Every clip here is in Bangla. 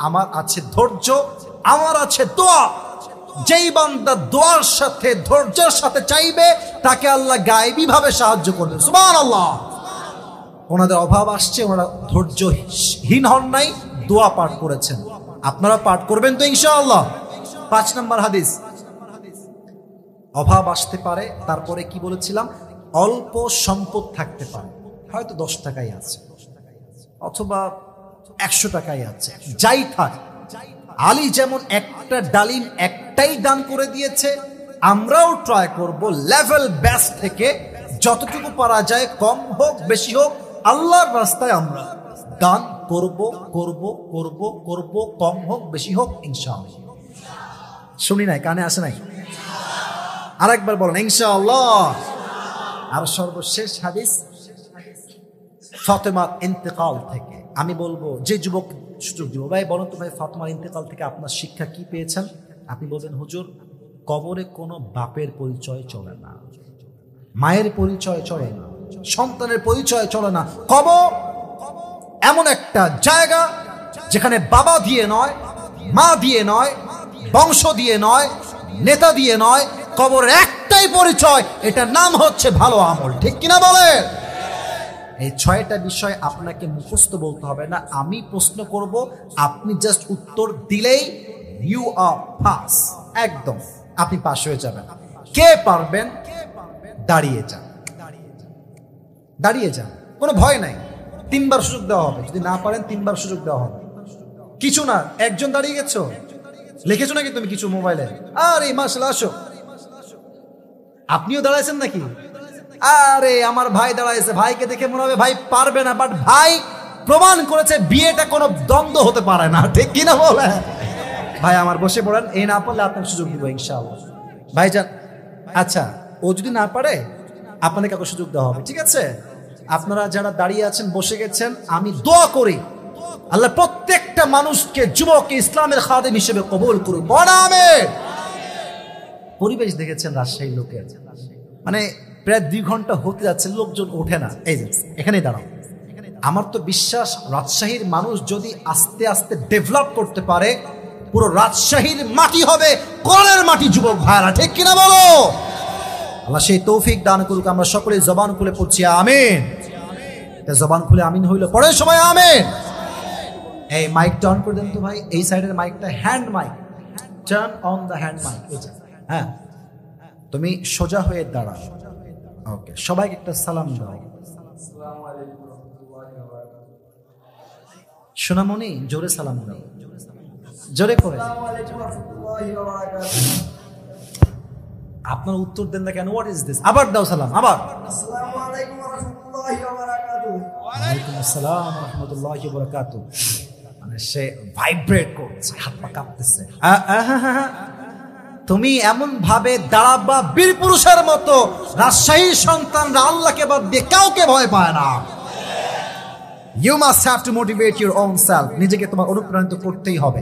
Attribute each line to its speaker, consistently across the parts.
Speaker 1: আমার আছে ধৈর্য, আমার আছে দোয়া। যেই বান্দা দোয়ার সাথে ধৈর্যের সাথে চাইবে তাকে আল্লাহ গায়েবী ভাবে সাহায্য করবেন। সুবহানাল্লাহ। ওনাদের অভাব আসছে, ওনারা ধৈর্যহীন হন নাই, দোয়া পাঠ করেছেন। আপনারা পাঠ করবেন তো ইনশাআল্লাহ। 5 নম্বর হাদিস, অভাব আসতে পারে, তারপরে কি বলেছিলাম, অল্প সম্পদ থাকতে পারে, হয়তো 10 টাকাই আছে অথবা 100 টাকাই আছে, যাই থাক। আলী যেমন একটা ডালিম একটাই দান করে দিয়েছে, আমরাও ট্রাই করব লেভেল বেস্ট থেকে যতটুকু পারা যায়, কম হোক বেশি হোক, আল্লাহর রাস্তায় আমরা দান করব করব করব করব, কম হোক বেশি হোক ইনশাআল্লাহ। শুনি নাই, কানে আসে নাই? আরেকবার বলেন ইনশাআল্লাহ। আর সর্বশেষ হাদিস ফাতেমার ইন্তেকাল থেকে। আমি বলবো, যে যুবক সুযোগ দিব, ভাই বলুন তো ভাই, ফাতেমার ইন্তেকাল থেকে আপনার শিক্ষা কি পেয়েছেন? আপনি বলবেন, হুজুর, কবরে কোনো বাপের পরিচয় চলে না, মায়ের পরিচয় চলে না, সন্তানের পরিচয় চলে না। কবর এমন একটা জায়গা যেখানে বাবা দিয়ে নয়, মা দিয়ে নয়, বংশ দিয়ে নয়, নেতা দিয়ে নয়, কবরের একটাই পরিচয়, এটার নাম হচ্ছে ভালো আমল। ঠিক কিনা বলে? এই 6টা বিষয় আপনাকে মুখস্থ বলতে হবে না, আমি প্রশ্ন করব, আপনি জাস্ট উত্তর দিলেই ইউ আর পাস, একদম আপনি পাস হয়ে যাবেন। কে পারবেন? দাঁড়িয়ে যান, দাঁড়িয়ে যান, কোনো ভয় নাই। 3 বার সুযোগ দেওয়া হবে, যদি না পারেন 3 বার সুযোগ দেওয়া হবে। কিছু না, একজন দাঁড়িয়ে গেছো, লিখেছো নাকি তুমি কিছু মোবাইলে? আরে মাশাআল্লাহ, আসো। আপনিও দাঁড়াইছেন নাকি? আরে আমার ভাই দাঁড়াইছে, ভাইকে দেখে মনে হবে ভাই পারবে না, বাট ভাই প্রমাণ করেছে বিয়েটা কোনো দ্বন্দ্ব হতে পারে না। ঠিক কিনা বলে? ভাই আমার বসে পড়েন, এই না পারলে আপনাকে সুযোগ দিব ইনশাআল্লাহ। ভাইজান, আচ্ছা ও যদি না পারে আপনাকে কাউকে সুযোগ দেওয়া হবে, ঠিক আছে? আপনারা যারা দাঁড়িয়ে আছেন, বসে গেছেন, আমি দোয়া করি আল্লাহ প্রত্যেকটা মানুষকে, যুবককে ইসলামের খাদেম হিসেবে কবুল করুন। বড় আমিন। পরিবেশ দেখেছেন রাজশাহী লোকের, মানে প্রায় 2 ঘন্টা হতে যাচ্ছে, লোকজন ওঠে না। এই যে এখানেই দাঁড়াও। আমার তো বিশ্বাস, রাজশাহীর মানুষ যদি আস্তে আস্তে ডেভেলপ করতে পারে, পুরো রাজশাহীর মাটি হবে কোরআনের মাটি। যুবক ভাইরা, ঠিক কিনা বলো? আল্লাহ সেই তৌফিক দান করুক। আমরা সকলে জবান খুলে পড়ছি আমিন। জবান খুলে আমিন হইল, পরের সময় আমিন। এই মাইকটা অন করে দেন তো ভাই, এই সাইডের মাইকটা, hand mic, turn on the hand mic. হ্যাঁ, তুমি সোজা হয়ে দাঁড়াও। ওকে, সবাইকে একটা সালাম দাও। সোনামণি, জোরে সালাম দাও, জোরে করে। আপনার উত্তর দেন না কেন? What is this? আবার দাও সালাম, আবার। আসসালামু আলাইকুম ওয়া রাহমাতুল্লাহি ওয়া বারাকাতুহু। ওয়া আলাইকুম আসসালাম ওয়া রাহমাতুল্লাহি ওয়া বারাকাতুহু। মানে সে ভাইব্রেট করছে, হাত পা কাঁপতেছে। তুমি এমন ভাবে দাঁড়াবা বীর পুরুষের মতো। রাজশাহীর সন্তানরা আল্লাহকে বাদ দিয়ে কাউকে ভয় পায় না। You must have to motivate your own self. নিজেকে তোমার অনুপ্রাণিত করতেই হবে।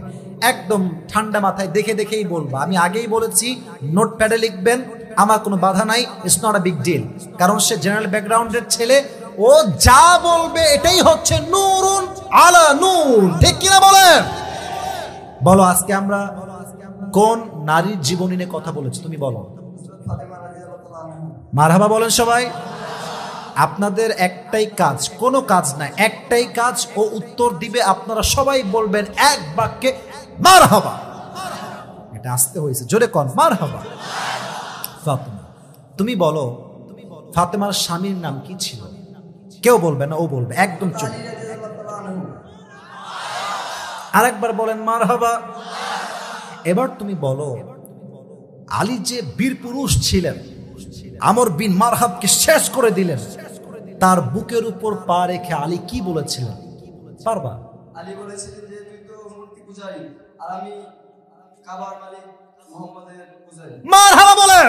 Speaker 1: একদম ঠান্ডা মাথায় দেখে দেখেই বলবা। আমি আগেই বলেছি, নোটপ্যাডে লিখবেন, আমার কোনো বাধা নাই, it's not a big deal. কারণ সে জেনারেল ব্যাকগ্রাউন্ডের ছেলে, ও যা বলবে এটাই হচ্ছে নূরুন আলা নূর। ঠিক কিনা বলেন? বলো, আজকে আমরা কোন নারীর জীবনী নিয়ে কথা বলেছি? তুমি বলো। মারহাবা বলেন সবাই। আপনাদের একটাই কাজ, কোনো কাজ নাই, একটাই কাজ, ও উত্তর দিবে, আপনারা সবাই বলবেন এক বাক্যে মারহাবা। এটা আসতে হয়েছে, জোরে কন মারহাবা। ফাতেমা, তুমি বলো, ফাতেমার স্বামীর নাম কি ছিল? কেউ বলবে না, ও বলবে, একদম চুপ। আরেকবার বলেন মারহাবা। এবার তুমি বলো, আলী যে বীর পুরুষ ছিলেন, আমর বিন মারহাবকে শেষ করে দিলেন, তার বুকের উপর পা রেখে আলী কি বলেছিলেন? পারবা?
Speaker 2: আলী বলেছিলেন যে তুই তো মূর্তি পূজারী আর আমি কাবার মালিক মুহাম্মাদের পূজারী।
Speaker 1: মারহাবা বলেন।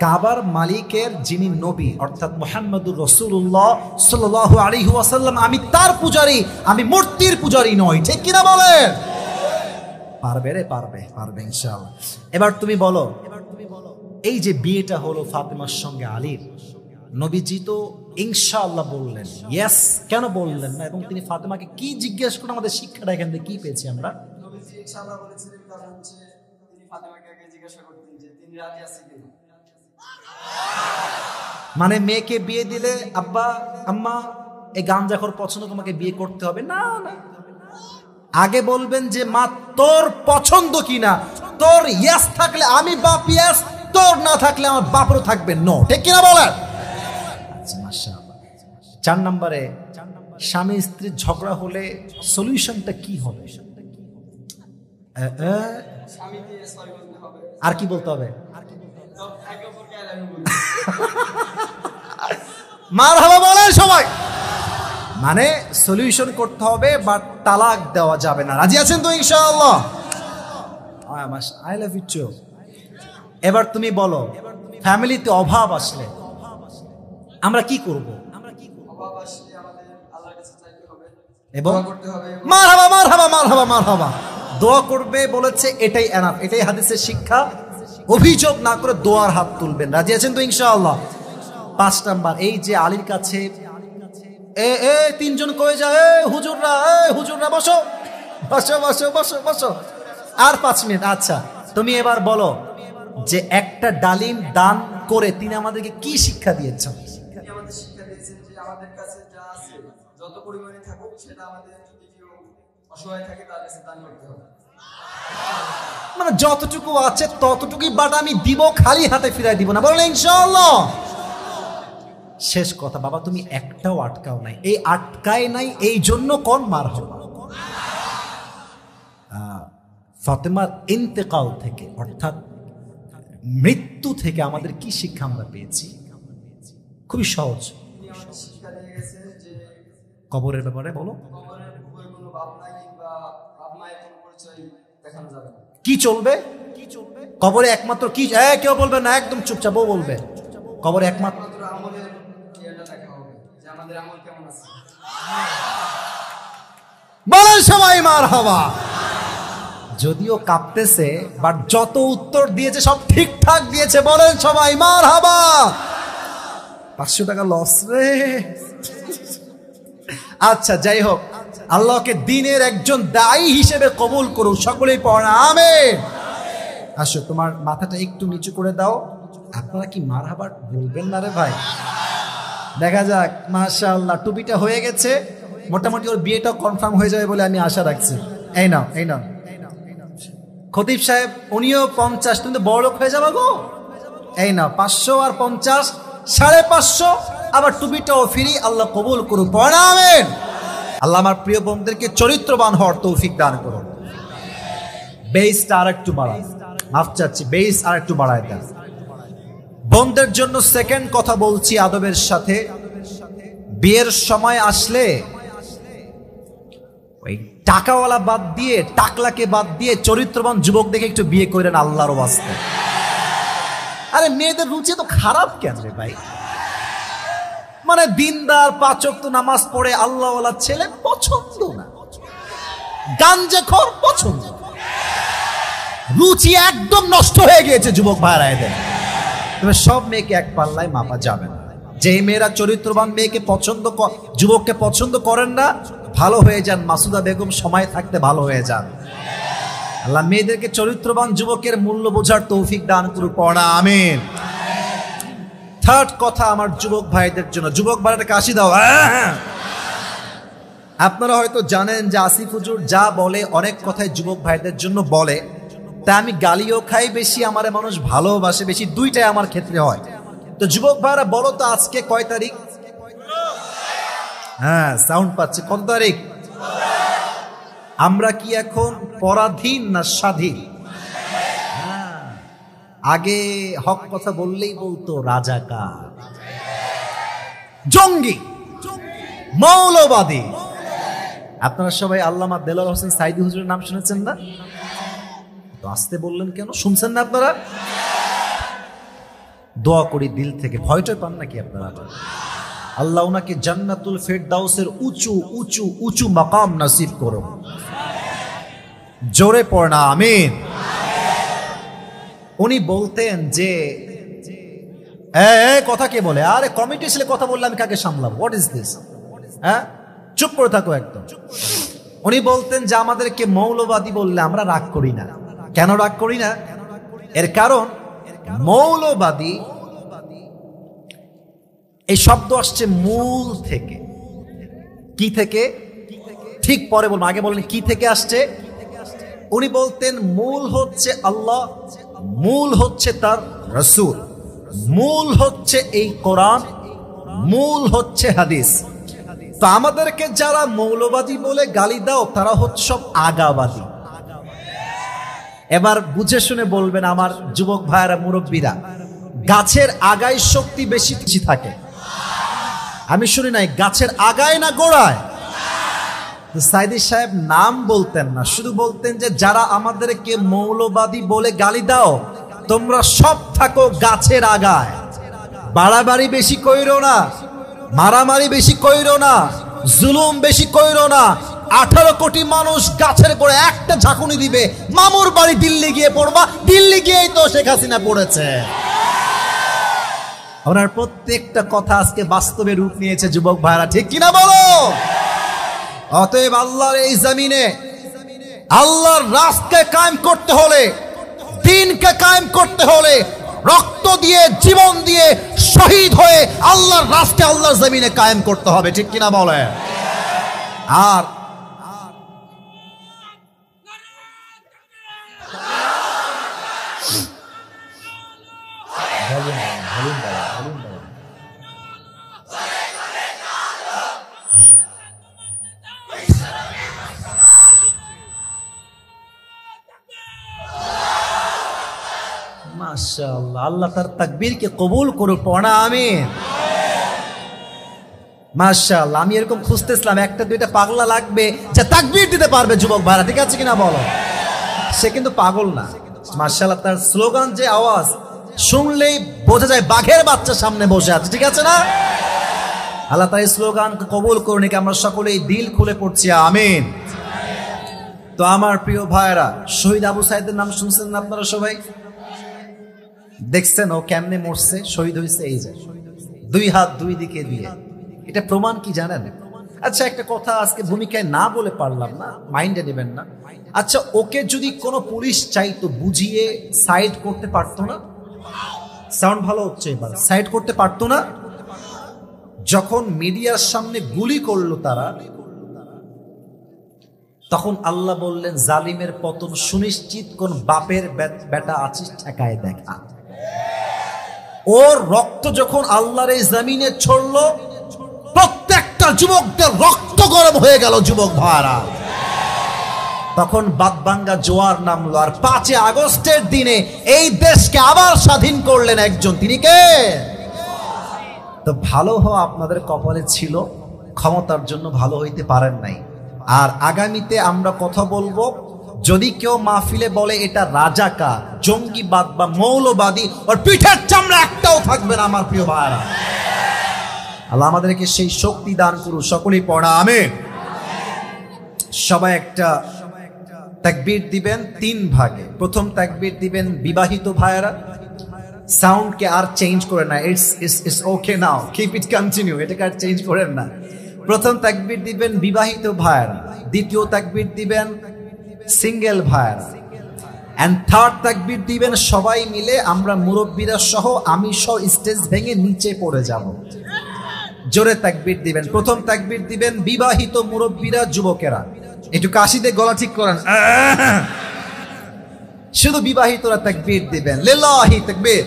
Speaker 1: কাবার মালিকের যিনি নবী, অর্থাৎ মুহাম্মদুর রাসূলুল্লাহ সাল্লাল্লাহু আলাইহি ওয়াসাল্লাম, আমি তার পূজারী, আমি মূর্তির পূজারী নই। ঠিক কিনা বলেন? পারবে রে, পারবে, পারবে ইনশাআল্লাহ। এবার তুমি বলো, এই যে বিয়েটা হলো ফাতেমার সঙ্গে আলীর, নবীজি তো ইনশাআল্লাহ বললেন, ইয়েস কেন বললেন না? এবং তিনি ফাতেমাকে কি জিজ্ঞেস করেন, আমাদের শিক্ষাটা এখান থেকে কি পেয়েছি আমরা?
Speaker 2: নবীজি ইনশাআল্লাহ বলেছিলেন, কারণ হচ্ছে তিনি ফাতেমাকে আগে জিজ্ঞাসা করতেন যে তিনি রাজি আছেন কিনা।
Speaker 1: মানে মেয়েকে বিয়ে দিলে আব্বা আম্মা এই গাঞ্জাখোর পছন্দ, তোমাকে বিয়ে করতে হবে না, না আগে বলবেন যে মা তোর পছন্দ কিনা, তোর ইয়েস থাকলে আমি বাপ ইয়েস, তোর না থাকলে আমার বাপরও থাকবে নো, ঠিক কিনা বলেন? আচ্ছা মাশাআল্লাহ। 4 নম্বরে স্বামী স্ত্রীর ঝগড়া হলে সলিউশনটা কি হবে?
Speaker 2: স্বামীকে সরি বলতে হবে।
Speaker 1: আর কি বলতে হবে?
Speaker 2: তো একে অপরকে আই লাভ ইউ বলতে
Speaker 1: মারহাবা বলেন সবাই। মানে সলিউশন করতে হবে, বাট তালাক দেওয়া যাবে না। রাজি আছেন তো ইনশাআল্লাহ? I love you too. এবার তুমি বলো, ফ্যামিলিতে অভাব আসলে আমরা কি করব?
Speaker 2: অভাব আসলে আমাদের আল্লাহর কাছে চাইতে হবে
Speaker 1: এবং
Speaker 2: দোয়া করতে হবে।
Speaker 1: মারহাবা মারহাবা মারহাবা মারহাবা, দোয়া করবে বলেছে, এটাই এনাফ, এটাই হাদিসের শিক্ষা। অভিযোগ না করে দোয়ার হাত তুলবেন। রাজি আছেন তো ইনশাআল্লাহ? 5 নাম্বার, এই যে আলীর কাছে এ 3 জন কয়ে যায়, হুজুররা বসো বসো বসো বসো বসো, আর 5 মিনিট। আচ্ছা তুমি এবার বলো যে একটা ডালিম দান করে তিনি আমাদেরকে কি শিক্ষা দিয়েছেন?
Speaker 2: তিনি আমাদের শিক্ষা দিয়েছেন যে আমাদের কাছে যা আছে যত পরিমাণে থাকুক সেটা আমাদের যদি কেউ অসহায় থাকে তার কাছে দান করতে হবে।
Speaker 1: মানে যতটুকু আছে ততটুকুই, বাট আমি দিব, খালি হাতে ফিরাই দিব না, বলেন ইনশাআল্লাহ। শেষ কথা বাবা, তুমি একটাও আটকাও নাই, এই আটকায় নাই এই জন্য কোন মারহাবা। ফাতেমার ইন্তেকাল থেকে অর্থাৎ মৃত্যু থেকে আমাদের কি শিক্ষা আমরা পেয়েছি? খুবই সহজ।
Speaker 2: তিনি আমাদের শিক্ষা দিয়ে গেছেন যে
Speaker 1: কবরের ব্যাপারে বলো,
Speaker 2: কবরের উপরে কোনো বাপ নাই বা বাপ মায়ের কোনো পরিচয় দেখানো যাবে না।
Speaker 1: কি চলবে কবরে? একমাত্র কি, কেউ বলবে না, একদম চুপচাপ ও বলবে কবরে একমাত্র
Speaker 2: মাত্র আমলের ইয়েটা দেখা হবে যে আমাদের আমল কেমন আছে।
Speaker 1: বলেন সবাই মারহাবা। যদিও কাঁপতেছে, বাট যত উত্তর দিয়েছে সব ঠিকঠাক দিয়েছে, বলেন সবাই মারহাবা। 500 টাকা লস রে। আচ্ছা যাই হোক, আল্লাহকে দিনের একজন দায়ী হিসেবে কবুল করুন, সকলেই পড়া আমিন। আসো তোমার মাথাটা একটু নিচু করে দাও। আপনারা কি মারহাবা বলবেন না রে ভাই? দেখা যাক, মাশাআল্লাহ টুপিটা হয়ে গেছে, মোটামুটি ওর বিয়েটাও কনফার্ম হয়ে যাবে বলে আমি আশা রাখছি। এই নাও এই নাও খতিব সাহেব, উনিও 50, তুমি তো বড় লোক হয়ে যাবা গো। এই নাও 500 আর 50 550, আবার টুপিটাও ফ্রি। আল্লাহ কবুল করুন, পড়া আমিন। আল্লাহ আমার প্রিয় বোনদেরকে চরিত্রবান হওয়ার তৌফিক দান করুন। বেসটা আর একটু বাড়ান, মাফ চাচ্ছি, বেস আর একটু বাড়ায় দেন। বোনদের জন্য সেকেন্ড কথা বলছি আদবের সাথে, বিয়ের সময় আসলে ওই টাকাওয়ালা বাদ দিয়ে, টাকলাকে বাদ দিয়ে চরিত্রবান যুবক দেখে একটু বিয়ে করেন আল্লাহর ওয়াস্তে। আরে মেয়েদের রুচি তো খারাপ কেন রে ভাই? মানে দিনদার 5 ওয়াক্ত নামাজ পড়ে আল্লাহওয়ালা ছেলে পছন্দ না, গাঞ্জাখোর পছন্দ। রুচি একদম নষ্ট হয়ে গিয়েছে যুবক ভাইরা এদের। তবে সব মেয়েকে এক পাল্লায় মাপা যাবে না। যে মেয়েরা চরিত্রবান মেয়েকে যুবককে পছন্দ করেন না, ভালো হয়ে যান। মাসুদা বেগম সময় থাকতে ভালো হয়ে যান। আল্লাহ মেয়েদেরকে চরিত্রবান যুবকের মূল্য বোঝার তৌফিক দান করুন, পড়া আমিন। থার্ড কথা আমার যুবক ভাইদের জন্য, যুবক ভাইরা কাশি দাও। আপনারা হয়তো জানেন যে আসিফ হুজুর যা বলে অনেক কথাই যুবক ভাইদের জন্য বলে, তা আমি গালিও খাই বেশি, আমারে মানুষ ভালোবাসে বেশি, দুইটাই আমার ক্ষেত্রে হয়। তো যুবক ভাইরা বলো তো আজকে কয় তারিখ? হ্যাঁ সাউন্ড পাচ্ছে, কত তারিখ? আমরা কি এখন পরাধীন না স্বাধীন? আগে হক কথা বললেই বলতো রাজাকার, জঙ্গি, মৌলবাদী। আপনারা সবাই আল্লামা দেলোয়ার হোসেন সাইদি হুজুরের নাম শুনেছেন না? তো আসতে বললেন কেন? শুনছেন না আপনারা? দোয়া করি দিল থেকে, ভয়টয় পান নাকি আপনারা? আল্লাহ ওনাকে জান্নাতুল ফেরদাউসের উঁচু উঁচু উঁচু মাকাম নসিব করুন। জোরে পড়না আমিন। উনি বলতেন যে কথা কে বলে? আরে কমিটি ছেলে কথা বললে আমি কাকে সামলাবো? What is this? হ্যাঁ, চুপ করে থাকো একদম। উনি বলতেন যে আমাদেরকে মৌলবাদী বললে আমরা রাগ করি না। কেন রাগ করি না? এর কারণ মৌলবাদী এই শব্দ আসছে মূল থেকে। কি থেকে? ঠিক পরে বলবো, আগে বলেন কি থেকে আসছে। উনি বলতেন মূল হচ্ছে আল্লাহ, মূল হচ্ছে তার রাসূল, মূল হচ্ছে এই কোরআন, মূল হচ্ছে হাদিস। তো আমাদেরকে যারা মৌলবাদী বলে গালি দাও তারা হচ্ছে সব আগাবাদী। এবার বুঝে শুনে বলবেন আমার যুবক ভাইয়েরা, মুরব্বীরা, গাছের আগায় শক্তি বেশি থাকে। আমি শুনি নাই গাছের আগায় না গোড়ায়। সাইদি সাহেব নাম বলতেন না, শুধু বলতেন যে যারা আমাদেরকে মৌলবাদী বলে গালি দাও তোমরা সব থাকো গাছের আগায়। বাড়াবাড়ি বেশি কইরো না, মারামারি বেশি কইরো না, জুলুম বেশি কইরো না। 18 কোটি মানুষ গাছের গোড়ে একটা ঝাঁকুনি দিবে, মামুর বাড়ি দিল্লি গিয়ে পড়বা, দিল্লি গিয়েই তো শেখ হাসিনা পড়েছে। ওনার প্রত্যেকটা কথা আজকে বাস্তবে রূপ নিয়েছে যুবক ভাইরা, ঠিক কিনা বলো? অতএব আল্লাহর এই জমিনে আল্লাহর রাস্তাকে কায়েম করতে হলে, দ্বীনকে কায়েম করতে হলে রক্ত দিয়ে, জীবন দিয়ে, শহীদ হয়ে আল্লাহর রাস্তাকে আল্লাহর জমিনে কায়েম করতে হবে, ঠিক কিনা বলে? আর মাশাআল্লাহ, আল্লাহ তার তাকবীরকে কবুল করুক, পড়া আমিন। মাশাআল্লাহ, আমি এরকম খুঁজতেছিলাম একটা দুইটা পাগলা লাগবে যে তাকবীর দিতে পারবে যুবক ভাইরা, ঠিক আছে কিনা বলো? সে কিন্তু পাগল না। মাশাআল্লাহ, তার স্লোগান যে আওয়াজ শুনলেই বোঝা যায় বাঘের বাচ্চা সামনে বসে আছে, ঠিক আছে না? আল্লাহ তার স্লোগান কবুল করুন, আমরা সকলেই দিল খুলে পড়ছি আমিন। তো আমার প্রিয় ভাইরা, শহীদ আবু সাইদের নাম শুনছেন না আপনারা সবাই? দেখছেন ও কেমনে মরছে, শহীদ হয়েছে এই যে 2 হাত 2 দিকে দিয়ে। এটা প্রমাণ কি জানেন? আচ্ছা, একটা কথা আজকে ভূমিকায় না বলে পারলাম না, মাইন্ডে নেবেন না। আচ্ছা, ওকে যদি কোনো পুলিশ চাইতো বুঝিয়ে সাইড করতে পারতো না? সাউন্ড ভালো হচ্ছে এবার। সাইড করতে পারতো না? যখন মিডিয়ার সামনে গুলি করলো তারা, তখন আল্লাহ বললেন জালিমের পতন সুনিশ্চিত, কোন বাপের বেটা আছিস ঠেকায় দেখা। ওর রক্ত যখন আল্লাহর এই জমিনে ছড়লো, প্রত্যেকটা যুবকদের রক্ত গরম হয়ে গেল যুবক ভাইরা। তখন বাদবাঙ্গা জোয়ার নামলো, আর 5 আগস্টের দিনে এই দেশকে আবার স্বাধীন করলেন একজন, তিনি কে? তো ভালো হওয়া আপনাদের কপালে ছিল, ক্ষমতার জন্য ভালো হইতে পারেন নাই। আর আগামীতে আমরা কথা বলবো, যদি কেউ মাহফিলে বলে এটা রাজাকার, জঙ্গিবাদ বা মৌলবাদী, ওর পিঠের চামড়া একটাও থাকবে না আমার প্রিয় ভাইরা। আল্লাহ আমাদেরকে সেই শক্তি দান করুন, সকলেই পড়া আমিন। সবাই একটা তাকবীর দিবেন 3 ভাগে। প্রথম তাকবীর দিবেন বিবাহিত ভাইরা, সাউন্ডকে আর চেঞ্জ করে না, it's okay now, keep it continue, এটাকে আর চেঞ্জ করেন না। প্রথম তাকবীর দিবেন বিবাহিত ভাইরা, দ্বিতীয় তাকবীর দিবেন সিঙ্গেল ভাইরা, এন্ড থার্ড তাকবীর দিবেন সবাই মিলে, আমরা মুরব্বীরা সহ, আমি সহ স্টেজ ভেঙে নিচে পড়ে যাব। জোরে তাকবীর দিবেন। প্রথম তাকবীর দিবেন বিবাহিত মুরব্বীরা, যুবকেরা, একটু কাশিতে গলা ঠিক করেন। শুধু বিবাহিতরা তাকবীর দিবেন, লিল্লাহি তাকবীর।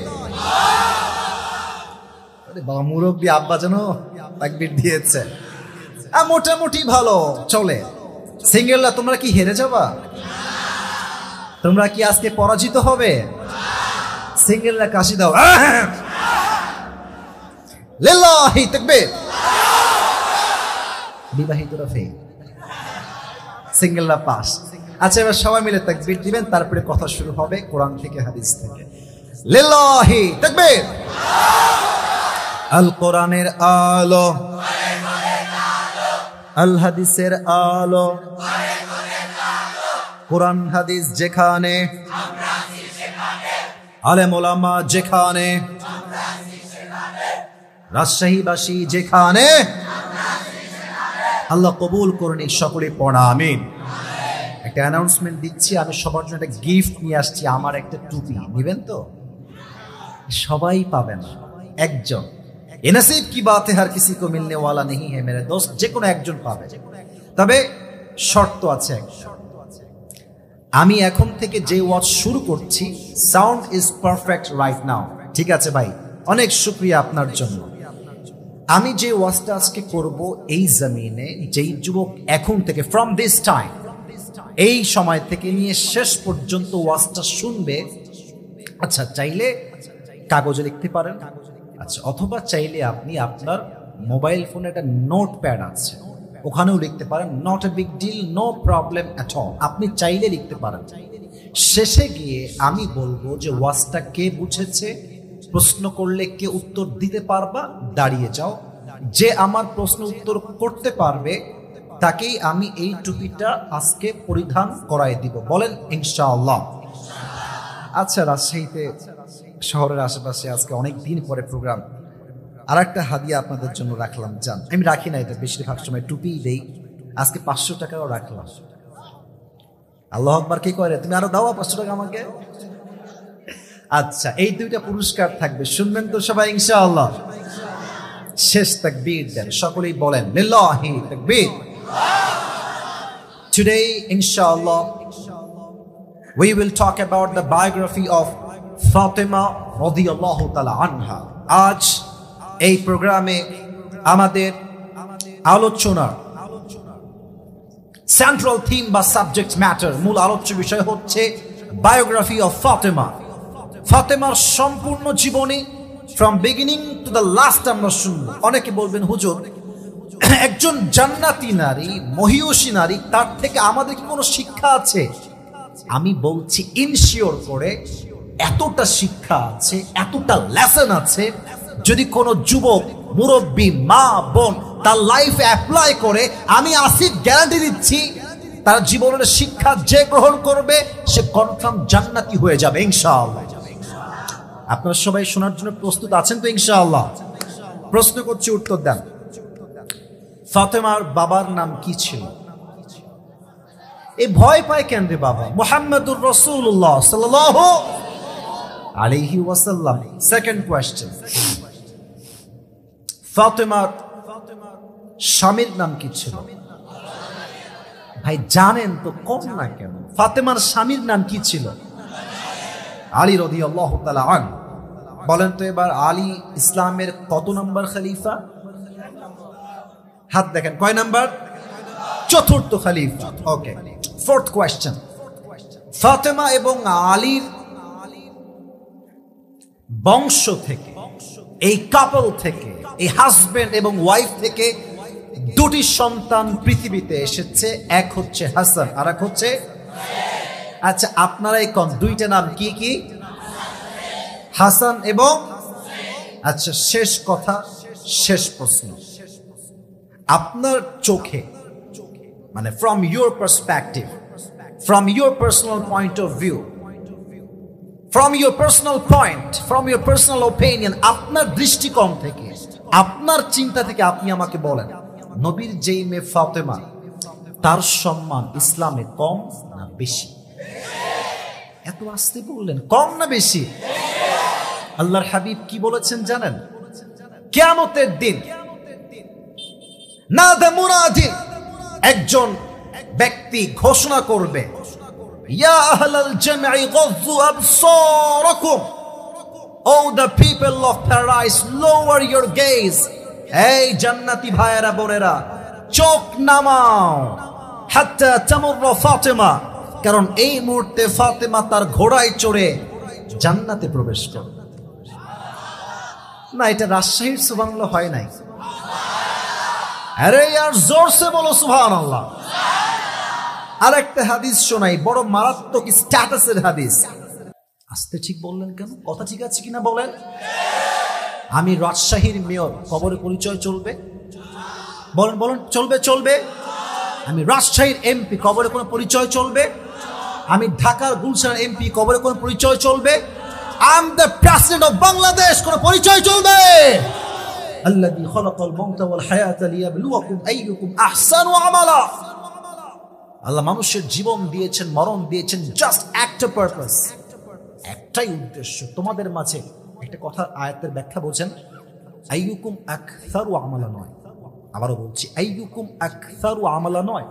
Speaker 1: আরে বাবা, মুরব্বী আব্বা যেন তাকবীর দিয়েছে, মোটামুটি ভালো চলে। সিঙ্গেলরা তোমরা কি হেরে যাবা? তোমরা কি আজকে পরাজিত হবে? সিঙ্গেলরা কাশি দাও, লিল্লাহি তাকবীর। বিবাহিতরা ফেল, সিঙ্গেলরা পাস। আচ্ছা, এবার সবাই মিলে তাকবীর দিবেন, তারপরে কথা শুরু হবে কোরআন থেকে, হাদিস থেকে। লিল্লাহি তাকবীর। আল কোরআনের আলো, আল হাদিসের আলো, কোরআন হাদিস যেখানে, আলেম ওলামা যেখানে, রাজশাহীবাসী যেখানে, আল্লাহ কবুল করুন সকলে পড়া আমিন। একটা অ্যানাউন্সমেন্ট দিচ্ছি, আমি সবার জন্য একটা গিফট নিয়ে আসছি। আমার একটা টুপি নেবেন তো? সবাই পাবে না, একজন। এ নসিব কি বাত হ্যায়, হার কিসি কো মিলনে ওয়ালা নেহি হ্যায় মেরে দোস্ত। যে কোনো একজন পাবে, তবে শর্ত আছে একটা। আমি এখন থেকে যে ওয়াজ শুরু করছি, sound is perfect right now, ঠিক আছে ভাই? অনেক শুকরিয়া আপনার জন্য। আমি যে ওয়াজটা আজকে করব, এই জমিনে যেই যুবক এখন থেকে ফ্রম দিস টাইম, এই সময় থেকে নিয়ে শেষ পর্যন্ত ওয়াজটা শুনবে, আচ্ছা চাইলে কাগজে লিখতে পারেন, আচ্ছা, অথবা চাইলে আপনি আপনার মোবাইল ফোনে একটা নোট প্যাড আছে, ওখানেও লিখতে পারেন। Not a big deal, no problem at all, আপনি চাইলে লিখতে পারেন। শেষে গিয়ে আমি বলবো যে ওয়াজটা কে বুঝেছে, প্রশ্ন করলে কে উত্তর দিতে পারবা, দাঁড়িয়ে যাও। যে আমার প্রশ্ন উত্তর করতে পারবে তাকেই আমি এই টুপিটা আজকে পরিধান করাই দিব। বলেন ইনশাআল্লাহ। আচ্ছা, রাজশাহীতে শহরের আশেপাশে আজকে অনেক দিন পরে প্রোগ্রাম, আর একটা হাদিয়া আপনাদের জন্য রাখলাম। জান, আমি রাখি না এটা, বেশিরভাগ সময় টুপিই দেই। আজকে 500 টাকাও রাখলাম। আল্লাহ আকবার, কি করে? তুমি আরো দাও 500 টাকা আমাকে। আচ্ছা, এই দুইটা পুরস্কার থাকবে, শুনবেন তো সবাই ইনশাআল্লাহ? শেষ তাকবীর দেন, সকলেই বলেন লিল্লাহি তাকবীর। Today, inshallah, we will talk about the biography of Fatima radiyallahu ta'ala anha. আজ এই প্রোগ্রামে আমাদের আলোচনার সেন্ট্রাল থিম বা সাবজেক্ট ম্যাটার, মূল আলোচ্য বিষয় হচ্ছে বায়োগ্রাফি অফ ফাতেমা। ফাতেমার সম্পূর্ণ জীবনী from beginning to the last আমরা শুনব। অনেকে বলবেন, হুজুর, একজন জান্নাতি নারী, মহিয়সী নারী, তার থেকে আমাদের কি কোনো শিক্ষা আছে? আমি বলছি ইনশিওর করে এতটা শিক্ষা আছে, এতটা লেসন আছে, যদি কোনো যুবক, মুরব্বী, মা, বোন তার লাইফে অ্যাপ্লাই করে, আমি আসিফ গ্যারান্টি দিচ্ছি, তার জীবনের শিক্ষা যে গ্রহণ করবে সে কনফার্ম জান্নাতি হয়ে যাবে ইনশাআল্লাহ। আপনারা সবাই শোনার জন্য প্রস্তুত আছেন তো ইনশাআল্লাহ? প্রশ্ন করছি, উত্তর দেন। ফাতেমার বাবার নাম কি ছিল? এই ভয় পায় কেন রে বাবা? মুহাম্মদুর রাসূলুল্লাহ সাল্লাল্লাহু আলাইহি ওয়াসাল্লাম। সেকেন্ড কোয়েশ্চেন, ফাতেমার স্বামীর নাম কি ছিল? ভাই জানেন তো, কম না কেন? ফাতেমার স্বামীর নাম কি ছিল? আলী রাদিয়াল্লাহু তাআলা আনহু। বলেন তো এবার, আলী ইসলামের কত নম্বর খলিফা? হাত দেখেন, কয় নাম্বার? চতুর্থ খলিফা। ওকে, ফোর্থ কোয়েশ্চেন, ফাতেমা এবং আলীর বংশ থেকে, এই কাপল থেকে, এই হাজবেন্ড এবং ওয়াইফ থেকে দুটি সন্তান পৃথিবীতে এসেছে। এক হচ্ছে হাসান, আর এক হচ্ছে, আচ্ছা আপনারাই কোন দুইটা নাম কি কি? হাসান এবং, আচ্ছা শেষ কথা, শেষ প্রশ্ন, আপনার চোখে, মানে from your perspective, from your personal point of view, from your personal point, from your personal opinion, আপনার দৃষ্টিকোণ থেকে, আপনার চিন্তা থেকে আপনি আমাকে বলেন, নবীর যেই মেয়ে ফাতেমা, তার সম্মান ইসলামে কম না বেশি? এত আসতে বললেন, কম না বেশি? আল্লাহর হাবিব কি বলেছেন জানেন? কিয়ামতের দিন নাদা মুনাদি, একজন ব্যক্তি ঘোষণা করবে, ইয়া আহলাল জামঈ গাযযু আবসারাকুম, O the people of paradise lower your gaze. এই জান্নাতি ভাইয়েরা বোনেরা, চোখ নামাও, হাত্তা তামুররা ফাতেমা, কারণ এই মুহূর্তে ফাতেমা তার ঘোড়ায় চড়ে জান্নাতে প্রবেশ করবে। না, এটা রাজশাহীর সুবহানাল্লাহ হয় নাই। আরে यार জোর সে বলো সুবহানাল্লাহ। আরেকটা হাদিস শোনাই, বড় মারাত্মক স্ট্যাটাসের হাদিস। আস্তে ঠিক বললেন কেন? কথা ঠিক আছে কিনা বলেন? আমি রাজশাহীর মেয়র, কবরে পরিচয় চলবে? বলেন বলেন, চলবে চলবে? আমি রাজশাহীর এমপি, কবরে কোনো পরিচয় চলবে? আমি ঢাকার গুলশান এমপি, কবরে কোনো পরিচয় চলবে? I am the president of Bangladesh, কোনো পরিচয় চলবে? আল্লাযী খালাকাল মাউতা ওয়াল হায়াতা লিয়াবলুয়াকুম আইয়ুকুম আহসানু আমালা। আল্লাহ মানুষের জীবন দিয়েছেন, মরণ দিয়েছেন জাস্ট একটা পারপাস, একটাই উদ্দেশ্য। তোমাদের মাঝে একটা কথা, আয়াতের ব্যাখ্যা বলছেন আইয়ুকুম আকসারু আমালা নয়, আবারও বলছি আইয়ুকুম আকসারু আমালা নয়,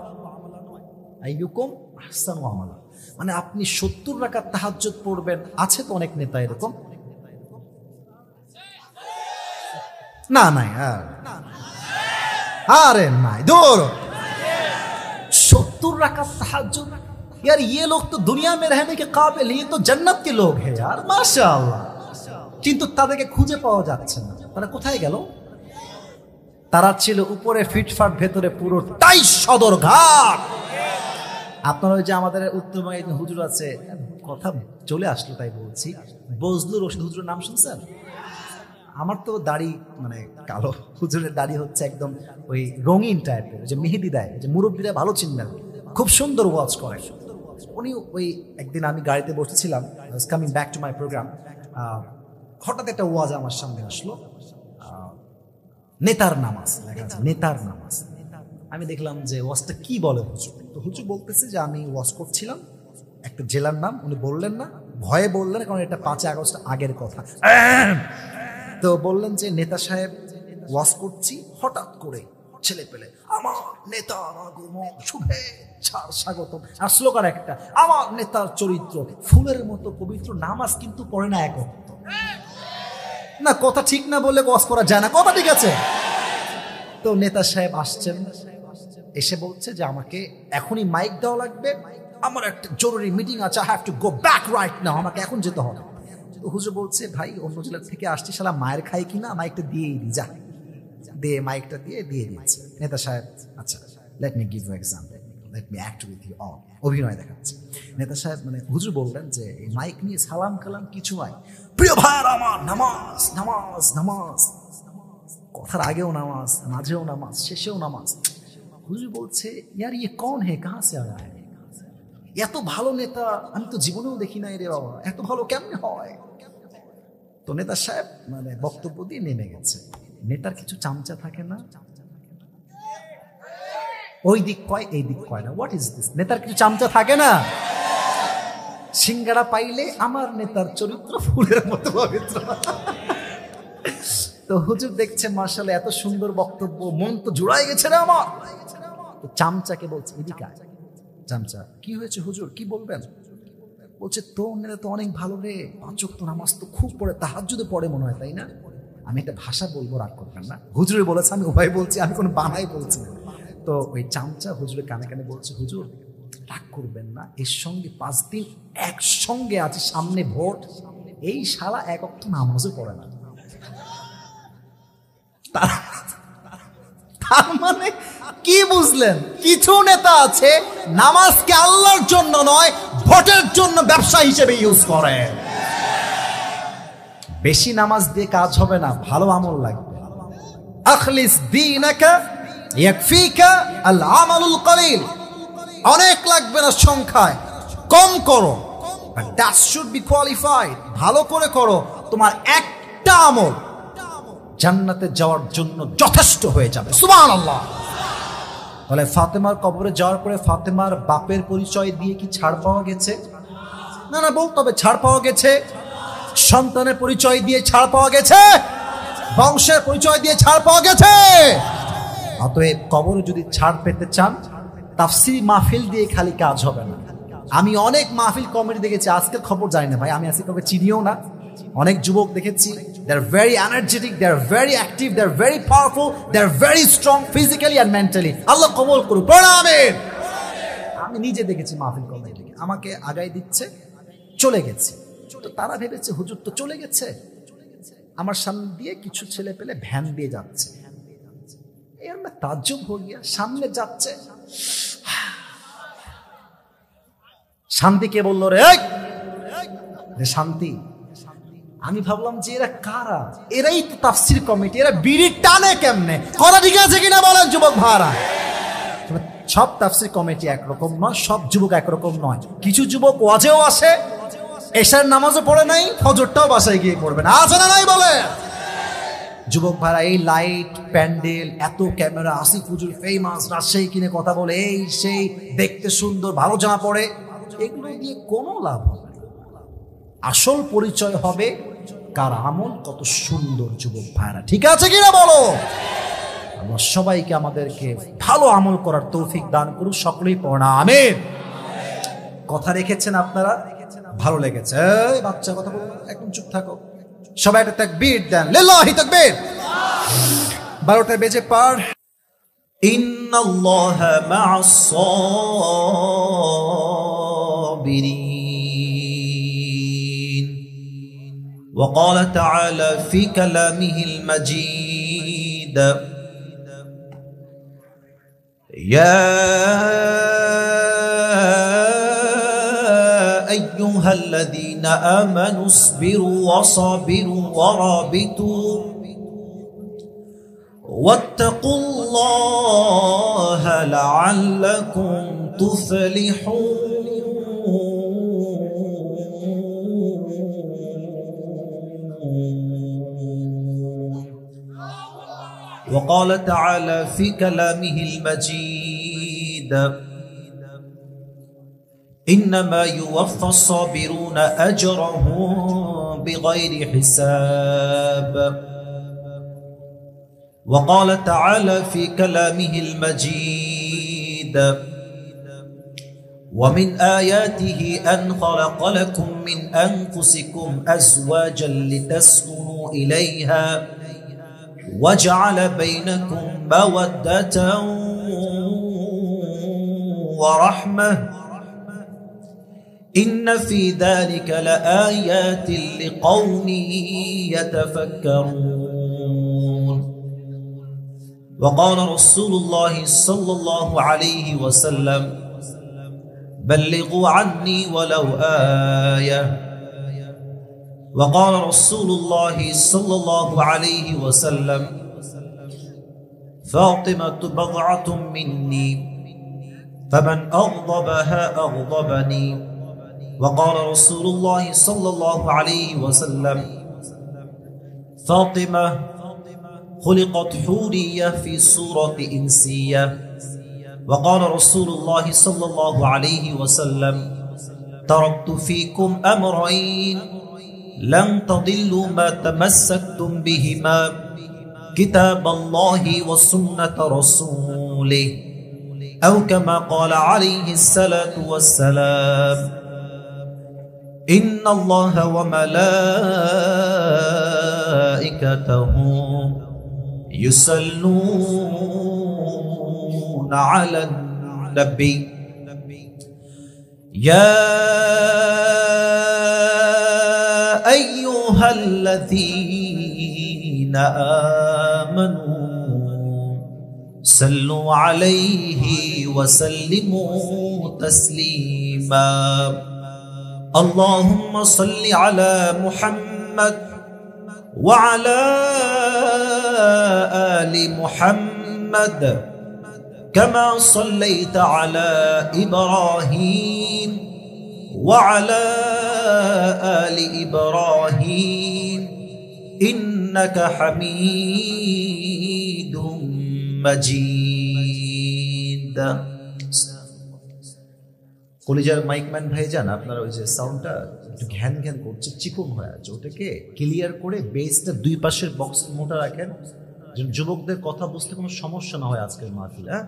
Speaker 1: আইয়ুকুম আহসানু আমালা। মানে আপনি 70 রাকাত তাহাজ্জুদ পড়বেন, আছে তো অনেক নেতা এরকম, না নাই আরে নাই দূর 70 রাকাত তাহাজ্জুদ, यार ये लोग तो दुनिया में रहने के काबिल, ये तो जन्नत के लोग हैं यार, माशाআল্লাহ। কিন্তু তাদেরকে খুঁজে পাওয়া যাচ্ছে না, তারা কোথায় গেল? তারা ছিল উপরে ফিটফাট, ভেতরে পুরোটাই সদরঘাট। আপনারা ওই যে আমাদের উত্তরবঙ্গে হুজুর আছে, কথা চলে আসলো তাই বলছি, বজলুর রশিদ হুজুরের নাম শুনছেন? আমার তো দাড়ি মানে কালো, হুজুরের দাড়ি হচ্ছে একদম ওই রঙিন টাইপের, যে মেহেদি দেয়, যে মুরব্বীরা ভালো চিনবেন, খুব সুন্দর ওয়াজ করে উনি। ওই একদিন আমি গাড়িতে বসেছিলাম, coming back to my programme, হঠাৎ একটা ওয়াজ আমার সামনে আসলো, নেতার নামাজ লেখা আছে, নেতার নামাজ। আমি দেখলাম যে ওয়াজটা কি বলে হুজুর, তো হুজুর বলতেছে যে আমি ওয়াজ করছিলাম, একটা জেলার নাম উনি বললেন না, ভয়ে বললেন, কারণ এটা 5 আগস্ট আগের কথা। তো বললেন যে নেতা সাহেব ওয়াজ করছি, হঠাৎ করে ছেলে পেলে আমার নেতা শুভেচ্ছা স্বাগতম, আর স্লোগান একটা, আমার নেতার চরিত্র ফুলের মতো পবিত্র, নামাজ কিন্তু পড়ে না এক ওয়াক্ত। না কথা ঠিক না বলে ওয়াজ করা যায় না, কথা ঠিক আছে। তো নেতা সাহেব আসছেন, এসে বলছে যে আমাকে এখনই মাইক দেওয়া লাগবে, আমার একটা জরুরি মিটিং আছে, I have to go back right now, আমাকে এখন যেতে হবে। তো হুজুর বলছে ভাই অন্য জেলা থেকে আসছি, শালা মায়ের খাই কিনা, মাইকটা দিয়েই দি, যা দিয়ে মাইকটা দিয়ে দিয়েছে। নেতা সাহেব আচ্ছা let me give you example, let me act with you all, অভিনয় দেখাচ্ছে। নেতা সাহেব মানে হুজুর বললেন যে এই মাইক নিয়ে সালাম কালাম কিছু হয়, প্রিয় ভাইয়ার আমার, নামাজ নামাজ নামাজ, কথার আগেও নামাজ, মাঝেও নামাজ, শেষেও নামাজ। হুজুর বলছে ইয়ার ইয়ে কন হে, কাহা সে আয়া হে, এত ভালো নেতা আমি তো জীবনেও দেখি নাই রে বাবা, এত ভালো কেমনে হয়? তো নেতা সাহেব মানে বক্তব্য দিয়ে নেমে গেছে। নেতার কিছু চামচা থাকে না, ওই দিক কয় এই দিক কয় না, হোয়াট ইজ দিস? নেতার কিছু চামচা থাকে না, সিঙ্গারা পাইলে আমার নেতার চরিত্র ফুলের মতো পবিত্র। তো হুজুর দেখছে মাশাআল্লাহ এত সুন্দর বক্তব্য, মন তো জুড়াই গেছে রে আমার। তো চামচাকে বলছে এদিকে আয়। চামচা কি হয়েছে হুজুর, কি বলবেন? বলছে তোর নেতা তো অনেক ভালো রে, 5 ওয়াক্ত নামাজ তো খুব পড়ে, তাহাজ্জুদে পড়ে মনে হয়, তাই না? আমি একটা ভাষা বলবো, রাগ করবেন না, হুজুরে বলেছে আমি উভয় বলছি, আমি কোনো বানাই বলছি না। তো ওই চামচা হুজুরের কানে কানে বলছে হুজুর রাগ করবেন না, এর সঙ্গে 5 দিন একসঙ্গে আছে, সামনে ভোট, এই শালা 1 ওয়াক্ত নামাজও পড়ে না। তার মানে কি বুঝলেন? কিছু নেতা আছে নামাজকে আল্লাহর জন্য নয়, ভোটের জন্য ব্যবসা হিসেবে ইউজ করে। বেশি নামাজ দিয়ে কাজ হবে না, ভালো আমল লাগবে। আখলিস দীনাকা ইয়াকফিকা আল আমালুল কলিল, অনেক লাগবে না সংখ্যায়, কম করো, but that should be qualified, ভালো করে করো। তোমার একটা আমল জান্নাতে যাওয়ার জন্য যথেষ্ট হয়ে যাবে, সুবহানাল্লাহ। তাহলে ফাতেমার কবরে যাওয়ার পরে ফাতেমার বাপের পরিচয় দিয়ে কি ছাড় পাওয়া গেছে? না না, বলতে হবে ছাড় পাওয়া গেছে। সন্তানের পরিচয় দিয়ে ছাড় পাওয়া গেছে, বংশের পরিচয় দিয়ে ছাড় পাওয়া গেছে। অতএব কবরে যদি ছাড় পেতে চান, তাফসীর মাহফিল দিয়ে খালি কাজ হবে না। আমি অনেক মাহফিল কমেডি দেখেছি, আজকের খবর জানি না ভাই, আমি আজকে কাউকে চিনিও না। অনেক যুবক দেখেছি, they are very energetic, they are very active, they are very powerful, they are very strong physically and mentally. আল্লাহ কবুল করুন, আমিন। আমি নিজে দেখেছি মাহফিল কমেডি দেখে, আমাকে আগাই দিচ্ছে, চলে গেছে। তো তারা ভেবেছে হুজুর তো চলে গেছে, আমার সামনে দিয়ে কিছু ছেলে পেলে ভ্যান দিয়ে যাচ্ছে, এর মধ্যে তাজ্জুব হয়ে গিয়া, সামনে যাচ্ছে, শান্তিকে বললো রে শান্তি। আমি ভাবলাম যে এরা কারা, এরাই তো তাফসীর কমিটি, এরা বিড়ি টানে কেমনে, কথা ঠিক আছে কিনা বলেন যুবক ভাইরা? সব তাফসীর কমিটি একরকম নয়, সব যুবক একরকম নয়। কিছু যুবক ওয়াজেও আসে, এশার নামাজও পড়ে নাই, ফজরটাও বাসায় গিয়ে পড়বে না, আছে না নাই বলে? যুবক ভাইরা, এই লাইট প্যান্ডেল এত ক্যামেরা, আসিফ হুজুর ফেমাস, রাজশাহী কিনে কথা বলে, এই সেই, দেখতে সুন্দর, ভালো জামা পড়ে, এগুলো দিয়ে কোনো লাভ হবে না। আসল পরিচয় হবে কার আমল কত সুন্দর। যুবক ভাইরা ঠিক আছে কিনা বলো? আল্লাহ সবাইকে আমাদেরকে ভালো আমল করার তৌফিক দান করুন, সকলেই পড়া আমিন। কথা রেখেছেন আপনারা? ভালো লেগেছে? এই বাচ্চা কথা বলো, একদম চুপ থাকো। সবাই একটা তাকবীর দেন, লিল্লাহি তাকবীর। 12টা বেজে পার। ইন্নাল্লাহা মা'আস সাবিরিন। وقال تعالى في كلامه المجيد: يا أيها الذين آمنوا اصبروا وصابروا ورابطوا واتقوا الله لعلكم تفلحون. وقال تعالى في كلامه المجيد: إنما يوفى الصابرون أجرهم بغير حساب. وقال تعالى في كلامه المجيد: ومن آياته أن خلق لكم من أنفسكم أزواجا لتسكنوا إليها وجعل بينكم مودة ورحمة إن في ذلك لآيات لقوم يتفكرون. وقال رسول الله صلى الله عليه وسلم: بلغوا عني ولو آية. وقال رسول الله صلى الله عليه وسلم: فاطمة بضعة مني فمن أغضبها أغضبني. وقال رسول الله صلى الله عليه وسلم: فاطمة خلقت حورية في صورة إنسية. وقال رسول الله صلى الله عليه وسلم: تركت فيكم أمرين لن تضلوا ما تمسكتم بهما كتاب الله وسنة رسوله أو كما قال عليه الصلاة والسلام: إن الله وملائكته يصلون على النبي يا أيها الذين آمنوا صلوا عليه وسلموا تسليما. اللهم صل على محمد وعلى آل محمد كما صليت على إبراهيم وعلى آل إبراهيم إنك حميد مجيد. কলিজার মাইকম্যান ভাইজান, আপনারা ওই যে সাউন্ডটা একটু ঘ্যান ঘ্যান করছে, চিকন হয়ে আছে, ওটাকে ক্লিয়ার করে বেসটা দুই পাশের বক্স মোটা রাখেন, যেন যুবকদের কথা বুঝতে কোনো সমস্যা না হয় আজকের মাহফিল। হ্যাঁ,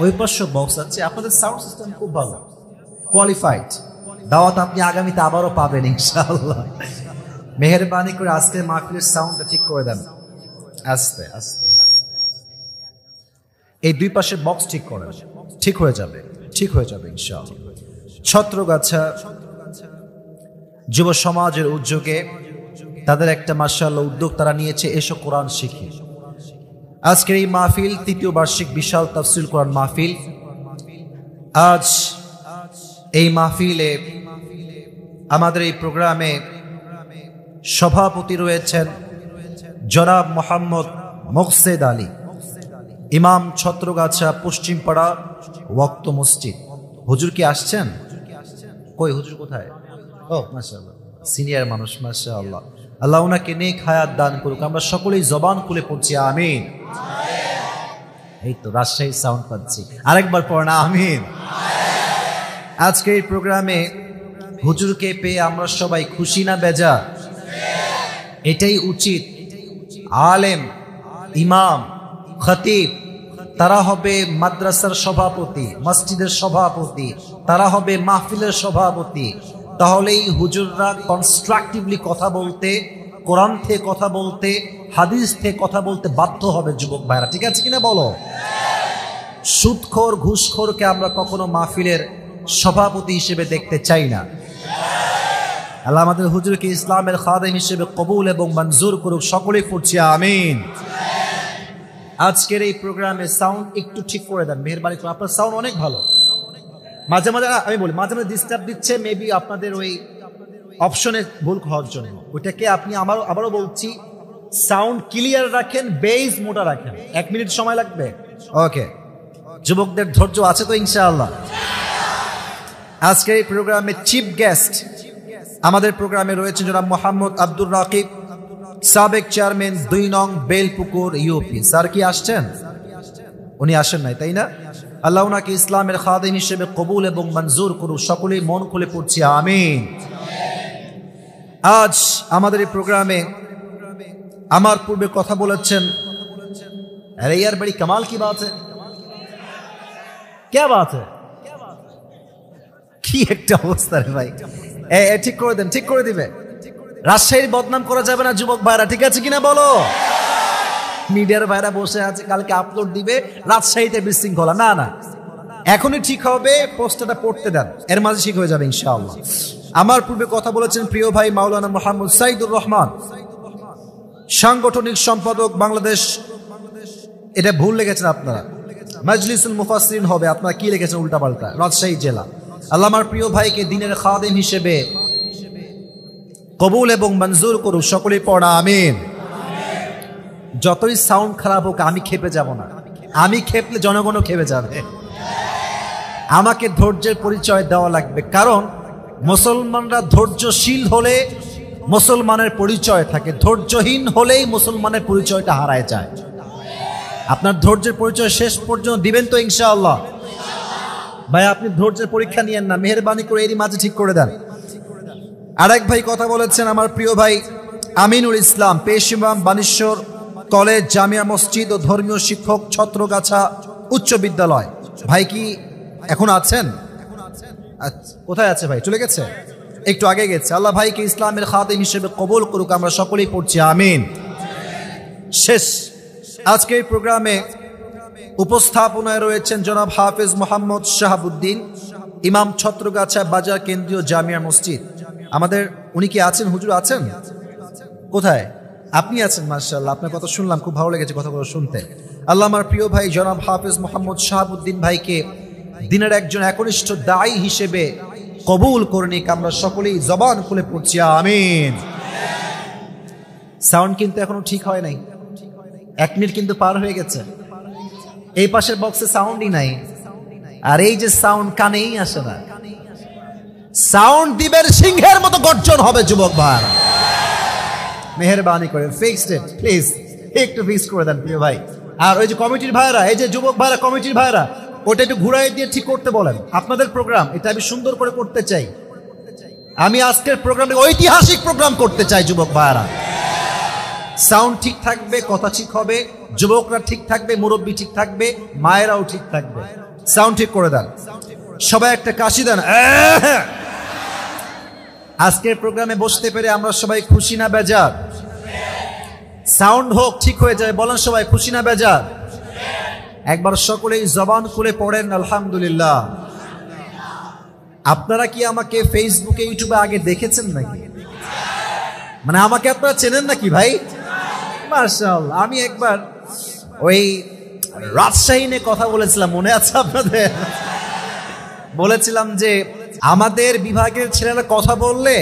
Speaker 1: ওই পাশে বক্স আছে। আপনাদের সাউন্ড সিস্টেম খুব ভালো, কোয়ালিফাইড। দাওয়াত আপনি আগামীতে আবারও পাবেন ইনশাআল্লাহ। মেহেরবানি করে আজকের মাহফিলের সাউন্ডটা ঠিক করে দেন, আস্তে আস্তে। এই দুই পাশের বক্স ঠিক করেন, ঠিক হয়ে যাবে, ঠিক হয়ে যাবে ইনশাআল্লাহ। ছত্রগাছা যুব সমাজের উদ্যোগে তাদের একটা মাশাআল্লাহ উদ্যোগ তারা নিয়েছে, এসো কোরআন শিখি। আজকের এই মাহফিল তৃতীয় বার্ষিক বিশাল তাফসীর কোরআন মাহফিল। আজ এই মাহফিলে আমাদের এই প্রোগ্রামে সভাপতি রয়েছেন জনাব মোহাম্মদ মোকসেদ আলী, ইমাম, ছত্রগাছা পশ্চিমপাড়া ওয়াক্ত মসজিদ। হুজুর কি আসছেন? কই হুজুর কোথায়? ও মাশাআল্লাহ, সিনিয়র মানুষ, মাশাআল্লাহ। আল্লাহ ওনাকে নেক হায়াত দান করুক। আমরা সকলেই জবান খুলে পড়ছি আমিন। এই তো রাজশাহী সাউন্ড পাচ্ছি, আরেকবার পড়না আমিন। আজকে এই প্রোগ্রামে হুজুরকে পেয়ে আমরা সবাই খুশি না বেজার? এটাই উচিত। আলেম, ইমাম, খতিব তারা হবে মাদ্রাসার সভাপতি, মসজিদের সভাপতি, তারা হবে মাহফিলের সভাপতি। তাহলেই হুজুররা কনস্ট্রাকটিভলি কথা বলতে, কোরআন থেকে কথা বলতে, হাদিস থেকে কথা বলতে বাধ্য হবে যুবক ভাইরা, ঠিক আছে কিনা বলো? সুদখোর ঘুষখোরকে আমরা কখনো মাহফিলের সভাপতি হিসেবে দেখতে চাই না। আল্লাহ আমাদের হুজুরকে ইসলামের খাদেম হিসেবে কবুল এবং মঞ্জুর করুক। সকলেই পড়ছি আমিন। আজকের এই প্রোগ্রামে সাউন্ড একটু ঠিক করে দেন, মেহেরবানি করে। আপনার সাউন্ড অনেক ভালো, মাঝে মাঝে আমি বলি মাঝে মাঝে ডিস্টার্ব দিচ্ছে, মেবি আপনাদের ওই অপশনে ভুল হওয়ার জন্য। ওইটাকে আপনি আবারও বলছি, সাউন্ড ক্লিয়ার রাখেন, বেস মোটা রাখেন। 1 মিনিট সময় লাগবে। ওকে, যুবকদের ধৈর্য আছে তো ইনশাআল্লাহ? আজকের এই প্রোগ্রামে চিফ গেস্ট আমাদের প্রোগ্রামে রয়েছে জনাব মোহাম্মদ আব্দুর রাকিব, সাবেক চেয়ারম্যান 2 নং বেলপুকুর ইউপি। স্যার কি আসছেন? উনি আসেন নাই, তাই না? আল্লাহ ওনাকে ইসলামের খাদেম হিসেবে কবুল এবং মঞ্জুর করুক। সকলেই মন খুলে পড়ছি আমিন। আজ আমাদের এই প্রোগ্রামে আমার পূর্বে কথা বলেছেন, আরে यार बड़ी कमाल की बात है, क्या बात है, কি একটা অবস্থা রে ভাই। ঠিক করে দেন, ঠিক করে দিবে। রাজশাহীর বদনাম করা যাবে না যুবক ভাইরা, ঠিক আছে কিনা বলো? মিডিয়ার ভাইরা বসে আছে, কালকে আপলোড দিবে রাজশাহীতে বিশৃঙ্খলা। না না, এখনই ঠিক হবে, পোস্টারটা পড়তে দেন, এর মাঝে ঠিক হয়ে যাবে ইনশাআল্লাহ। আমার পূর্বে কথা বলেছেন প্রিয় ভাই মাওলানা মোহাম্মদ সাইদুর রহমান, সাংগঠনিক সম্পাদক বাংলাদেশ। এটা ভুল লিখেছেন আপনারা, মাজলিসুল মুফাসসিরিন হবে, আপনারা কি লিখেছেন উল্টাপাল্টা, রাজশাহী জেলা। আল্লাহ আমার প্রিয় ভাইকে দিনের খাদেম হিসেবে কবুল এবং মঞ্জুর করুক। সকলেই পড়া আমিন। যতই সাউন্ড খারাপ হোক আমি খেপে যাব না, আমি খেপলে জনগণও খেপে যাবে। আমাকে ধৈর্যের পরিচয় দেওয়া লাগবে, কারণ মুসলমানরা ধৈর্যশীল হলে মুসলমানের পরিচয় থাকে, ধৈর্যহীন হলেই মুসলমানের পরিচয়টা হারায় যায়। আপনার ধৈর্যের পরিচয় শেষ পর্যন্ত দিবেন তো ইনশাআল্লাহ? ভাই আপনি ধৈর্যের পরীক্ষা নিয়েন না, মেহেরবানি করে এরই মাঝে ঠিক করে দেন। আরেক ভাই কথা বলেছেন আমার প্রিয় ভাই আমিনুল ইসলাম, পেশিমাম বানেশ্বর কলেজ, জামিয়া মসজিদ ও ধর্মীয় শিক্ষক, ছত্রগাছা উচ্চ বিদ্যালয়। ভাই কি এখন আছেন? কোথায় আছে ভাই? চলে গেছে, একটু আগে গেছে। আল্লাহ ভাইকে ইসলামের খাদেম হিসেবে কবুল করুক। আমরা সকলেই পড়ছি আমিন। শেষ আজকের প্রোগ্রামে উপস্থাপনায় রয়েছেন জনাব হাফেজ মোহাম্মদ শাহাবুদ্দিন, ইমাম, ছত্রগাছা বাজার কেন্দ্রীয় জামিয়া মসজিদ। আমাদের উনি কি আছেন? হুজুর আছেন? কোথায়? আপনি আছেন, মাশাআল্লাহ, আপনার কথা শুনলাম, খুব ভালো লেগেছে কথাগুলো শুনতে। আল্লাহ আমার প্রিয় ভাই জনাব হাফেজ মোহাম্মদ শাহাবুদ্দিন ভাইকে দিনের একজন একনিষ্ঠ দায়ী হিসেবে কবুল করে নিক। আমরা সকলেই জবান খুলে পড়ছি আমিন। সাউন্ড কিন্তু এখনো ঠিক হয় নাই, 1 মিনিট কিন্তু পার হয়ে গেছে। এই পাশের বক্সে সাউন্ডই নাই, আর এই যে সাউন্ড কানেই আসে না। সাউন্ড দিবেন, সিংহের মতো গর্জন হবে যুবক ভাই। মেহেরবানি করে ফিক্সড ইট প্লিজ, একটু ফিক্স করে দেন প্রিয় ভাই। আর ওই যে কমিটির ভাইরা, এই যে যুবক ভাইরা, কমিটির ভাইরা, ওটা একটু ঘুরাই দিয়ে ঠিক করতে বলেন। আপনাদের প্রোগ্রাম এটা আমি সুন্দর করে করতে চাই। আমি আজকের প্রোগ্রামে ঐতিহাসিক প্রোগ্রাম করতে চাই যুবক ভাইরা। সাউন্ড ঠিক থাকবে, কথা ঠিক হবে, যুবকরা ঠিক থাকবে, মুরব্বী ঠিক থাকবে, মায়েরাও ঠিক থাকবে। সাউন্ড ঠিক করে দেন, সবাই একটা কাশি দেন। আজকের প্রোগ্রামে বসতে পেরে আমরা সবাই খুশি না বেজার? সাউন্ড হোক, ঠিক হয়ে যায়, বলেন সবাই খুশি না বেজার? একবার সকলেই জবান খুলে পড়েন আলহামদুলিল্লাহ। আপনারা কি আমাকে ফেসবুকে, ইউটিউবে আগে দেখেছেন নাকি? মানে আমাকে আপনারা চেনেন নাকি ভাই? মাশাআল্লাহ। আমি একবার ওই রাজশাহী নিয়ে কথা বলেছিলাম, মনে আছে আপনাদের? বলেছিলাম যে আমাদের বিভাগের ছেলেরা কথা বললে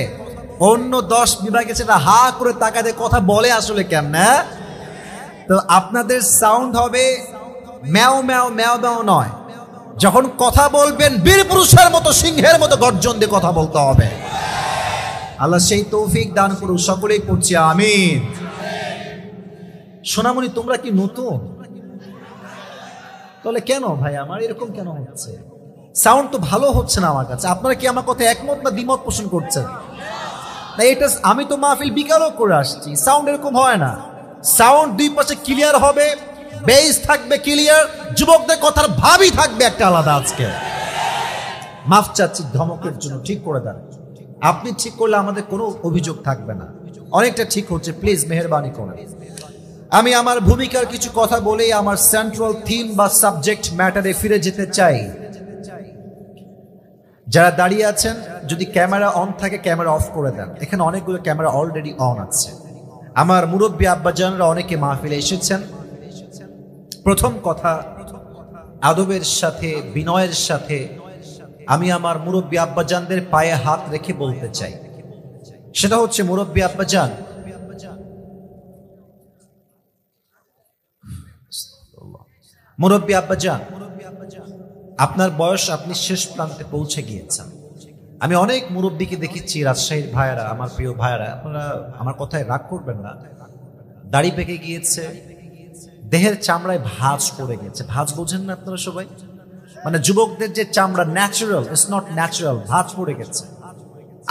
Speaker 1: অন্য 10 বিভাগের ছেলেরা হা করে তাকাতে কথা বলে আসলে কেমনে। তো আপনাদের সাউন্ড হবে ম্যাও ম্যাও ম্যাও ম্যাও নয়, যখন কথা বলবেন বীর পুরুষের মতো, সিংহের মতো গর্জন দিয়ে কথা বলতে হবে। আল্লাহ সেই তৌফিক দান করুন, সকলেই পড়ছি আমিন। সোনামণি তোমরা কি নতুন? তাহলে কেন ভাই আমার এরকম কেন হচ্ছে? সাউন্ড তো ভালো হচ্ছে না আমার কাছে। আপনারা কি আমার কথা একমত না দ্বিমত পোষণ করছেন? না এটা আমি তো মাহফিল বিকালও করে আসছি, সাউন্ড এরকম হয় না। সাউন্ড দুই পাশে ক্লিয়ার হবে, বেস থাকবে ক্লিয়ার, যুবকদের কথার ভাবই থাকবে একটা আলাদা। আজকে মাফ চাচ্ছি ধমকের জন্য, ঠিক করে দেন। আপনি ঠিক করলে আমাদের কোনো অভিযোগ থাকবে না, অনেকটা ঠিক হচ্ছে, প্লিজ মেহেরবানি করে। আমি আমার ভূমিকার কিছু কথা বলেই আমার সেন্ট্রাল থিম বা সাবজেক্ট ম্যাটারে ফিরে যেতে চাই। যারা দাঁড়িয়ে আছেন, যদি ক্যামেরা অন থাকে ক্যামেরা অফ করে দেন। এখানে অনেকগুলো ক্যামেরা অলরেডি অন আছে। আমার মুরব্বী আব্বাজানরা অনেকে মাহফিলে এসেছেন। প্রথম কথা, আদবের সাথে বিনয়ের সাথে আমি আমার মুরব্বী আব্বাজানদের পায়ে হাত রেখে বলতে চাই, সেটা হচ্ছে মুরব্বী আব্বাজান, মুরব্বী আব্বাজান, আপনার বয়স, আপনি শেষ প্রান্তে পৌঁছে গিয়েছেন। আমি অনেক মুরব্বীকে দেখেছি, রাজশাহীর ভাইয়েরা, আমার প্রিয় ভাইয়েরা, আপনারা আমার কথায় রাগ করবেন না, দাড়ি পেকে গিয়েছে, দেহের চামড়ায় ভাঁজ পড়ে গেছে। ভাঁজ বোঝেন না আপনারা সবাই? মানে যুবকদের যে চামড়া ন্যাচারাল, ইটস নট ন্যাচারাল, ভাঁজ পড়ে গেছে।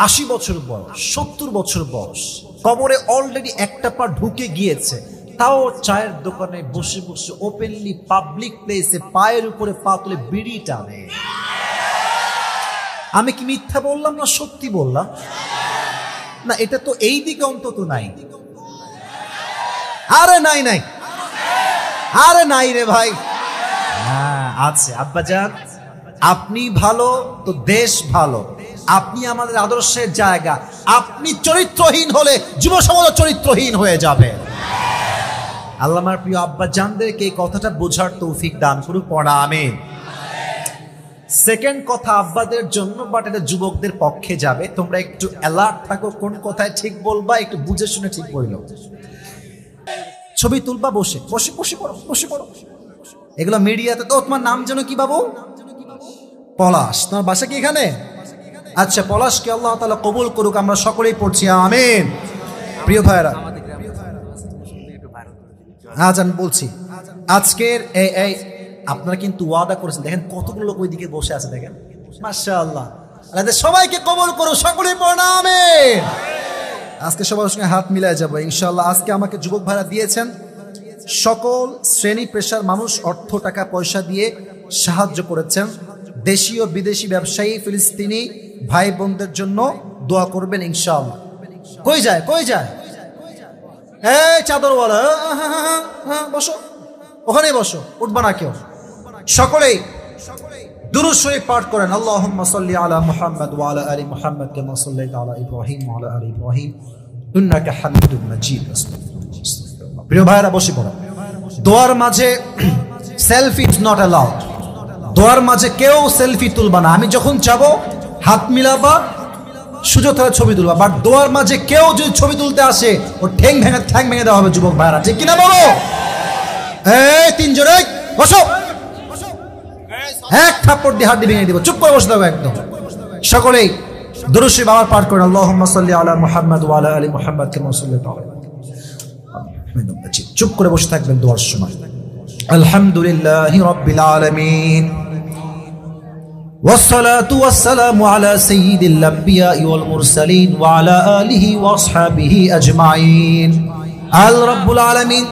Speaker 1: 80 বছর বয়স, 70 বছর বয়স, কবরে অলরেডি একটা পা ঢুকে গিয়েছে, তাও চায়ের দোকানে বসে বসে ওপেনলি পাবলিক প্লেসে পায়ের উপরে পা তুলে বিড়ি টানে। আমি কি মিথ্যা বললাম না সত্যি বললাম? না, এটা তো এই দিকে অন্তত নাই। আরে নাই নাই, আরে নাই রে ভাই। হ্যাঁ আছে। আব্বাজান আপনি ভালো তো দেশ ভালো, আপনি আমাদের আদর্শের জায়গা। আপনি চরিত্রহীন হলে যুব সমাজ চরিত্রহীন হয়ে যাবে। আল্লাহ আমার প্রিয় আব্বাজানদেরকে এই কথাটা বোঝার তৌফিক দান করুক, পড়া আমিন। সেকেন্ড কথা আব্বাদের জন্য, বাট এটা যুবকদের পক্ষে যাবে। তোমরা একটু অ্যালার্ট থাকো, কোন কথায় ঠিক বলবা একটু বুঝে শুনে ঠিক বললো। ছবি তুলবা বসে বসে বসে পড়ো, বসে পড়ো। এগুলো মিডিয়াতে তো। তোমার নাম যেন কি বাবু? পলাশ। তোমার বাসা কি এখানে? আচ্ছা, পলাশকে আল্লাহ তাআলা কবুল করুক, আমরা সকলেই পড়ছি আমিন। প্রিয় ভাইরা, আজ আমি বলছি আজকের এই আপনারা কিন্তু ওয়াদা করেছেন। দেখেন কতগুলো লোক ওইদিকে বসে আছে, দেখেন মাশাআল্লাহ। আল্লাহ সবাইকে কবুল করুক, সকলেই পড়া আমিন। আজকে সবার সঙ্গে হাত মিলায় যাবো ইনশাআল্লাহ। আজকে আমাকে যুবক ভাইরা দিয়েছেন, সকল শ্রেণী পেশার মানুষ অর্থ টাকা পয়সা দিয়ে সাহায্য করেছেন। দেশীয় বিদেশি ব্যবসায়ী ফিলিস্তিনি ভাই বোনদের জন্য দোয়া করবেন ইনশাআল্লাহ। কই যায় কই যায়? এই চাদরওয়ালা, বসো, ওখানেই বসো, উঠবা না কেউ। সকলেই দুরূদ শরীফ পাঠ করেন। আল্লাহুম্মা সাল্লি আলা মুহাম্মাদ ওয়া আলা আলি মুহাম্মাদ কামা সাল্লাইতা আলা ইব্রাহিম ওয়া আলা আলি ইব্রাহিম ইন্নাকা হামিদুম মাজিদ। প্রিয় ভাইরা বসে পড়ো। দোয়ার মাঝে সেলফি ইজ নট অ্যালাউড। দোয়ার মাঝে কেউ সেলফি তুলবা না। আমি যখন যাবো হাত মিলাবা, সুযোগ থাকলে ছবি তুলবা, বাট দোয়ার মাঝে কেউ যদি ছবি তুলতে আসে ও ঠ্যাং ভেঙে দেওয়া হবে যুবক ভাইরা, ঠিক কিনা বলো? এই তিনজনে বসো, এক থাপ্পড় দিয়ে হাড্ডি ভেঙে দিব। চুপ করে বসে থাকো একদম। সকলেই দুরূদ শরীফ আবার পাঠ করেন। আল্লাহুম্মা সাল্লি আলা মুহাম্মাদ ওয়া আলা আলি মুহাম্মাদ কামা সাল্লাইতা আলা ইব্রাহিম। চুপ করে বসে থাকবেন দোয়ার সময়। আলহামদুলিল্লাহি রাব্বিল আলামিন والصلاة والسلام على سيد الأنبياء والمرسلين وعلى آله وأصحابه أجمعين. الرب العالمين